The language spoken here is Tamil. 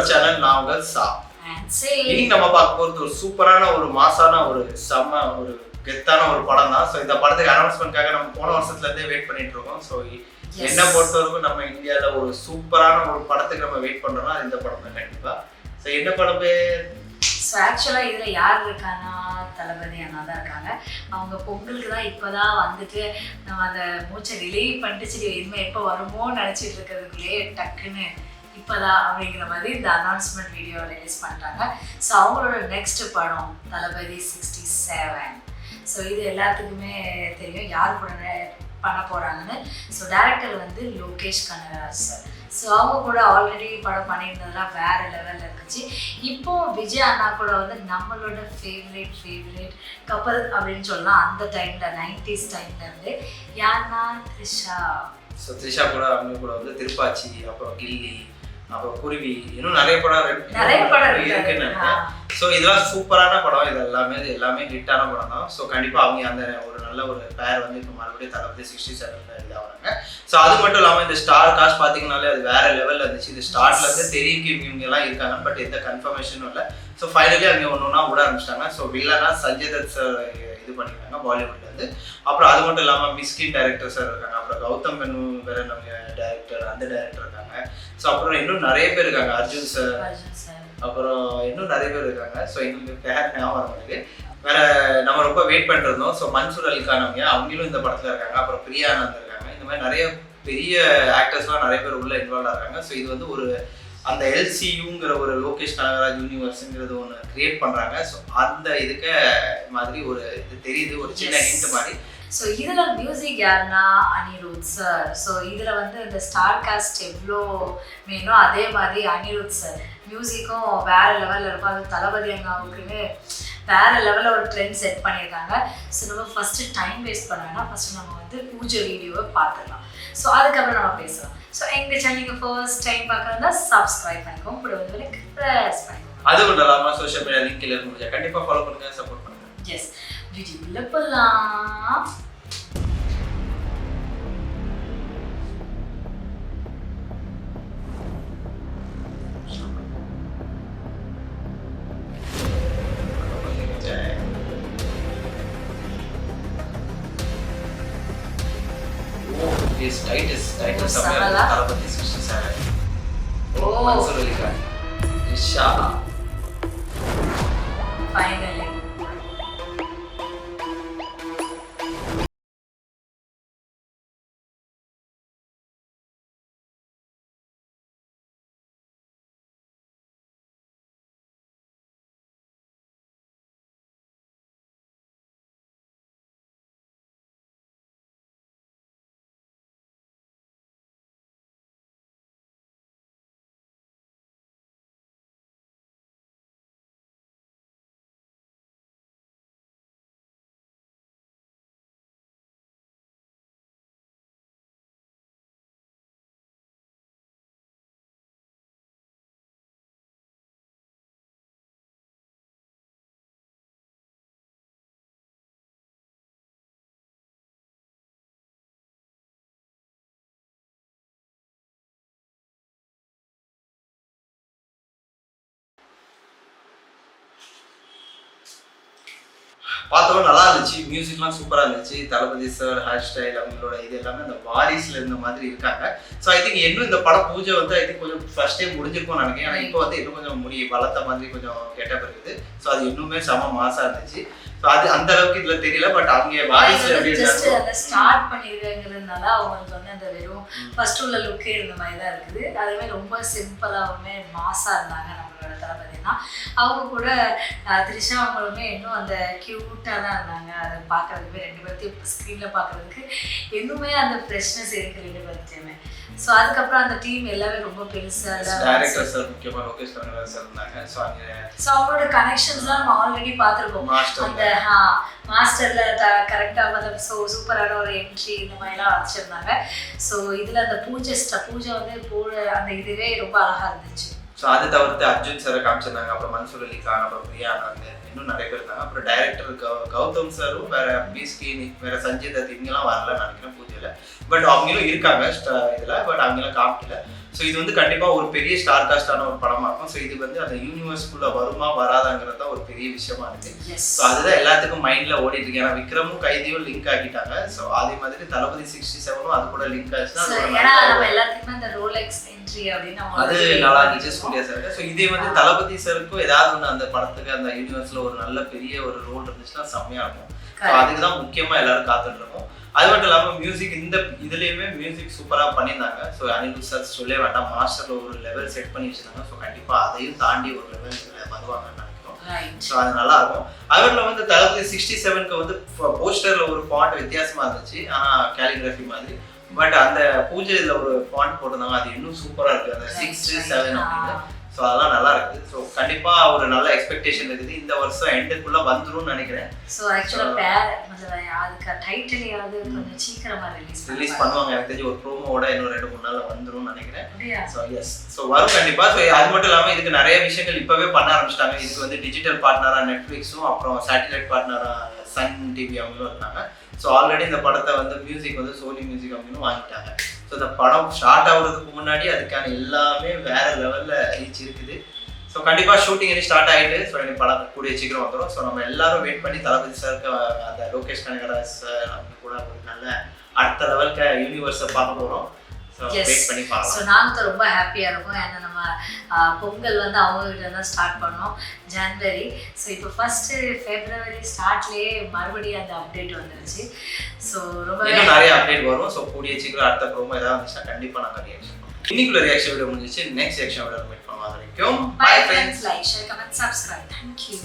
சேனல் நான் உங்கள் சா. இன்னைக்கு நம்ம பார்க்க போகிறது ஒரு சூப்பரான ஒரு மாசான ஒரு செம்ம ஒரு கெத்தான ஒரு படம் தான். ஸோ இந்த படத்துக்கு அனௌன்ஸ்மெண்ட்காக நம்ம போன வருஷத்துலேருந்தே வெயிட் பண்ணிட்டு இருக்கோம். ஸோ என்ன பொறுத்தவரைக்கும் நம்ம இந்தியாவில் ஒரு சூப்பரான ஒரு படத்துக்கு நம்ம வெயிட் பண்ணுறோம்னா இந்த படம் தான் கண்டிப்பாக. ஸோ என்ன படம் பேர்? ஸோ ஆக்சுவலாக இதில் யார் இருக்காங்கன்னா தளபதி அண்ணா தான் இருக்காங்க. அவங்க பொங்கலுக்கு தான் இப்போ தான் வந்துட்டு நம்ம அந்த மூச்சை ரிலீவ் பண்ணிட்டு சரி இனிமேல் எப்போ வருமோன்னு நினச்சிட்டு இருக்கிறதுக்குள்ளேயே டக்குன்னு இப்போதான் அப்படிங்கிற மாதிரி இந்த அனௌன்ஸ்மெண்ட் வீடியோ ரிலீஸ் பண்ணுறாங்க. ஸோ அவங்களோட நெக்ஸ்ட் படம் தளபதி 67. ஸோ இது எல்லாத்துக்குமே தெரியும் யார் கூட பண்ண போகிறாங்கன்னு. ஸோ டைரக்டர் வந்து லோகேஷ் கனகராஜ் சார். ஸோ அவங்க கூட ஆல்ரெடி படம் பண்ணியிருந்ததுலாம் வேறு லெவலில் இருந்துச்சு. இப்போ விஜய் அண்ணா கூட வந்து நம்மளோட ஃபேவரேட் கப்பல் அப்படின்னு சொல்லலாம். அந்த டைமில் 90s டைம்லேருந்து யாருன்னா த்ரிஷா. ஸோ த்ரிஷா கூட அவங்க கூட வந்து திருப்பாச்சி, அப்புறம் கில்லி, அப்புறம் குருவி, இன்னும் நிறைய படம் இருக்குன்னு. ஸோ இதெல்லாம் சூப்பரான படம். இது எல்லாமே ஹிட்டான படம் தான். ஸோ கண்டிப்பாக அவங்க அந்த ஒரு நல்ல ஒரு பேர் வந்து இப்போ மறுபடியும் தளபதி 67 இதாகிறாங்க. ஸோ அது மட்டும் இல்லாமல் இந்த ஸ்டார் காஸ்ட் பார்த்தீங்கன்னாலே அது வேற லெவலில் இருந்துச்சு. இந்த ஸ்டார்ட்ல இருந்து தெரியும் இவங்க எல்லாம் இருக்காங்க, பட் எந்த கன்ஃபர்மேஷனும் இல்லை. ஸோ ஃபைனலி அவங்க ஒன்று விட ஆரம்பிச்சிட்டாங்க. ஸோ வில்லனா சஞ்சய் தத் சார் இது பண்ணியிருக்காங்க பாலிவுட்ல இருந்து. அப்புறம் அது மட்டும் இல்லாமல் மிஸ்கின் டைரக்டர் சார் இருக்காங்க. அப்புறம் கௌதம் மேனு வேற நம்ம டைரக்டர், அந்த டைரக்டர் இருக்காங்க. ஸோ அப்புறம் இன்னும் நிறைய பேர் இருக்காங்க, அர்ஜுன் சார், அப்புறம் இன்னும் நிறைய பேர் இருக்காங்க. ஸோ எங்களுக்கு பேர் ஞாபகம் வர மாட்டேங்குது. வேற நம்ம ரொம்ப வெயிட் பண்ணிட்டு இருந்தோம். ஸோ மன்சூர் அலிகான் அவங்களும் இந்த படத்துல இருக்காங்க. அப்புறம் பிரியா ஆனந்த் இருக்காங்க. இந்த மாதிரி நிறைய பெரிய ஆக்டர்ஸ்லாம் நிறைய பேர் உள்ள இன்வால்வ் ஆகிறாங்க. ஸோ இது வந்து ஒரு அந்த எல்சியூங்கிற ஒரு லோகேஷ் கனகராஜ் யூனிவர்ஸுங்கிறது ஒன்று கிரியேட் பண்ணுறாங்க. ஸோ அந்த இதுக்கு மாதிரி ஒரு இது தெரியுது, ஒரு சின்ன ஹிண்ட் மாதிரி. ஸோ இதில் மியூசிக் யாருன்னா அனிருத் சார். ஸோ இதில் வந்து இந்த ஸ்டார் காஸ்ட் எவ்வளோ வேணும் அதே மாதிரி அனிருத் சார் மியூசிக்கும் வேறு லெவலில் இருக்கும். அது தளபதி அண்ணாவுக்குன்னு வேறு லெவலில் ஒரு ட்ரெண்ட் செட் பண்ணியிருக்காங்க. ஸோ நம்ம ஃபஸ்ட்டு டைம் வேஸ்ட் பண்ணோன்னா ஃபஸ்ட்டு நம்ம வந்து பூஜை வீடியோவை பார்த்துடலாம். ஸோ அதுக்கப்புறம் நம்ம பேசலாம். ஸோ எங்கள் சேனல் நீங்கள் ஃபர்ஸ்ட் டைம் பார்க்குறதா சப்ஸ்கிரைப் பண்ணிக்கோங்க, கூட வந்து ப்ரெஸ் பண்ணிக்கோங்க. அது மட்டும் இல்லாமல் சோஷியல் மீடியா லிங்க் இல்லை முடிஞ்சா கண்டிப்பாக ஃபாலோ பண்ணுங்க, சப்போர்ட் பண்ணுங்க. எஸ் வீடியோக்குள்ள போகலாம். Titus தளபதி 67. மன்சூர் அலிகான், த்ரிஷா. ஃபைனலி பார்த்தோம், நல்லா இருந்துச்சு. மியூசிக்லாம் சூப்பராக இருந்துச்சு. தளபதி சார் ஹேர் ஸ்டைல் அவங்களோட இது எல்லாமே அந்த வாரிஸ்ல இருந்த மாதிரி இருக்காங்க. ஸோ ஐ திங்க் இன்னும் இந்த படம் பூஜை வந்து ஐ திங்க் கொஞ்சம் ஃபர்ஸ்ட் டைம் முடிஞ்சிருக்கும்னு நினைக்கிறேன். ஆனால் இப்போ வந்து இன்னும் கொஞ்சம் முடி வளர்த்த மாதிரி கொஞ்சம் கெட்டப் இருக்குது. ஸோ அது இன்னுமே செம மாசா இருந்துச்சு. ஸோ அது அந்த அளவுக்கு இதில் தெரியல. பட் அவங்க வாரிஸ்ல எப்படி இருந்தாங்க ஸ்டார்ட் பண்ணிருக்கிறதுனால அவங்களுக்கு வந்து அந்த வெறும் ஃபர்ஸ்ட் உள்ள லுக்கே இருந்த மாதிரி தான் இருக்குது. அதுவே ரொம்ப சிம்பிளாகவுமே மாசா இருந்தாங்க நம்மளோட தளபதினா. அவங்க கூட த்ரிஷா அவங்களுமே இன்னும் அந்த கியூட்டாக தான் இருந்தாங்க. அதை பார்க்கறதுக்கு ரெண்டு பேர்த்தையும் ஸ்க்ரீனில் பார்க்கறதுக்கு இன்னுமே அந்த ஃப்ரெஷ்னஸ் இருக்குது ரெண்டு பேர்த்தையுமே. ஸோ அதுக்கப்புறம் அந்த டீம் எல்லாமே ரொம்ப பெருசாக டைரக்டர் சார் முக்கியமாக லோகேஷ் கனகராஜ் சார் இருந்தாங்க. ஸோ அவங்களோட கனெக்ஷன்ஸ்லாம் நம்ம ஆல்ரெடி பார்த்துருக்கோம். அந்த மாஸ்டரில் கரெக்டாக வந்து சூப்பரான ஒரு என்ட்ரி இந்த மாதிரிலாம் வச்சுருந்தாங்க. ஸோ இதில் அந்த பூஜை வந்து போட அந்த இதுவே ரொம்ப அழகாக இருந்துச்சு. ஸோ அதை தவிர்த்து அர்ஜுன் சாரை காமிச்சிருந்தாங்க. அப்புறம் மன்சூர் அலிகான், அப்புறம் பிரியா ஆனந்த், இன்னும் நிறைய பேர் இருந்தாங்க. அப்புறம் டைரக்டர் கௌதம் சாரும் வேற மிஸ்கின், வேற சஞ்சய் தத் இவங்கெல்லாம் வரலன்னு நினைக்கிறேன் பூஜையில். பட் அவங்களும் இருக்காங்க இதில், பட் அவங்களாம் காமிக்கல. ஸோ இது வந்து கண்டிப்பா ஒரு பெரிய ஸ்டார் காஸ்டான ஒரு படமா இருக்கும். ஸோ இது வந்து அந்த யூனிவர்ஸ்குள்ள வருமா வராதாங்கிறது தான் ஒரு பெரிய விஷயமா இருக்கு. ஸோ அதுதான் எல்லாத்துக்கும் மைண்ட்ல ஓடிட்டு இருக்கு. ஏன்னா விக்ரமும் கைதியும் லிங்க் ஆக்கிட்டாங்க. ஸோ அதே மாதிரி தளபதி 67 அது கூட லிங்க் ஆச்சுன்னா அது நல்லா இருந்துச்சு சூர்யா சார். ஸோ இதே வந்து தளபதி சாருக்கும் ஏதாவது ஒன்று அந்த படத்துக்கு அந்த யூனிவர்ஸ்ல ஒரு நல்ல பெரிய ஒரு ரோல் இருந்துச்சுன்னா செம்மையா இருக்கும். ஸோ அதுக்கு தான் முக்கியமா எல்லாரும் காத்துட்டு இருக்கோம். அது மட்டும் இல்லாமல் மியூசிக் இந்த இதுலேயுமே மியூசிக் சூப்பராக பண்ணியிருந்தாங்க. ஸோ அனிருத் சார் சொல்ல வேண்டாம், மாஸ்டரில் ஒரு லெவல் செட் பண்ணி வச்சுருந்தாங்க. ஸோ கண்டிப்பாக அதையும் தாண்டி ஒரு லெவல் வருவாங்கன்னு நினைக்கிறோம். ஸோ அது நல்லா இருக்கும். அதில் வந்து தளபதி 67க்கு வந்து போஸ்டரில் ஒரு ஃபாண்ட் வித்தியாசமாக இருந்துச்சு, ஆனால் கேலிகிராஃபி மாதிரி. பட் அந்த பூஜையில் ஒரு ஃபாண்ட் போட்டிருந்தாங்க, அது இன்னும் சூப்பராக இருக்குது, அந்த 6, 7 அப்படின்னு. ஸோ அதெல்லாம் நல்லா இருக்குது. ஸோ கண்டிப்பாக ஒரு நல்ல எக்ஸ்பெக்டேஷன் இருக்குது. இந்த வருஷம் எண்டுக்குள்ளே வந்துரும்னு நினைக்கிறேன். ஸோ ஆக்சுவலாக அதுக்கு டைட்டிலையாவது கொஞ்சம் சீக்கிரமாக ரிலீஸ் பண்ணுவாங்க. எனக்கு தெரிஞ்சு ஒரு ப்ரோமோட இன்னும் 2-3 நாளில் வந்துரும்னு நினைக்கிறேன். ஸோ எஸ், ஸோ வரும் கண்டிப்பாக. ஸோ அது மட்டும் இல்லாமல் இதுக்கு நிறைய விஷயங்கள் இப்போவே பண்ண ஆரம்பிச்சிட்டாங்க. இதுக்கு வந்து டிஜிட்டல் பார்ட்னராக நெட்ஃப்ளிக்ஸும் அப்புறம் சேட்டலைட் பார்ட்னராக சன் டிவி அவங்களும் இருந்தாங்க. ஸோ ஆல்ரெடி இந்த படத்தை வந்து மியூசிக் வந்து சோனி மியூசிக் அவங்களும் வாங்கிட்டாங்க. ஸோ இந்த படம் ஸ்டார்ட் ஆகுறதுக்கு முன்னாடி அதுக்கான எல்லாமே வேற லெவலில் ரீச் இருக்குது. ஸோ கண்டிப்பாக ஷூட்டிங் இனி ஸ்டார்ட் ஆகிட்டு. ஸோ எனக்கு படம் கூடிய சீக்கிரம் வந்துடும். ஸோ நம்ம எல்லாரும் வெயிட் பண்ணி தளபதி சாருக்கு அந்த லோகேஷ் கனகராஜ் சார் அவங்க கூட ஒரு நல்ல அடுத்த லெவலுக்கு யூனிவர்ஸை பார்க்க போகிறோம். ஸோ நாங்கள் ரொம்ப ஹாப்பியாக இருக்கும். ஏன்னா நம்ம பொங்கல் வந்து அவங்க கிட்ட தான் ஸ்டார்ட் பண்ணோம் ஜனவரி. ஸோ இப்போ ஃபர்ஸ்ட்டு ஃபெப்ரவரி ஸ்டார்ட்லேயே மறுபடியும் அந்த அப்டேட் வந்துருச்சு. ஸோ ரொம்ப நிறைய அப்டேட் வரும். ஸோ கூடிய சீக்கிரம் அடுத்த ப்ரோமோ ஏதாவது வந்துச்சுன்னா கண்டிப்பாக நாங்கள் ரியாக்ஷன் பண்ணுவோம். இன்னைக்குள்ள ரியாக்ஷன் வீடியோ முடிஞ்சிச்சு. நெக்ஸ்ட் ரியாக்ஷன் வீடியோ மீட் பண்ணுவோம். அது வரைக்கும் bye friends. Like, share, comment, subscribe. Thank you.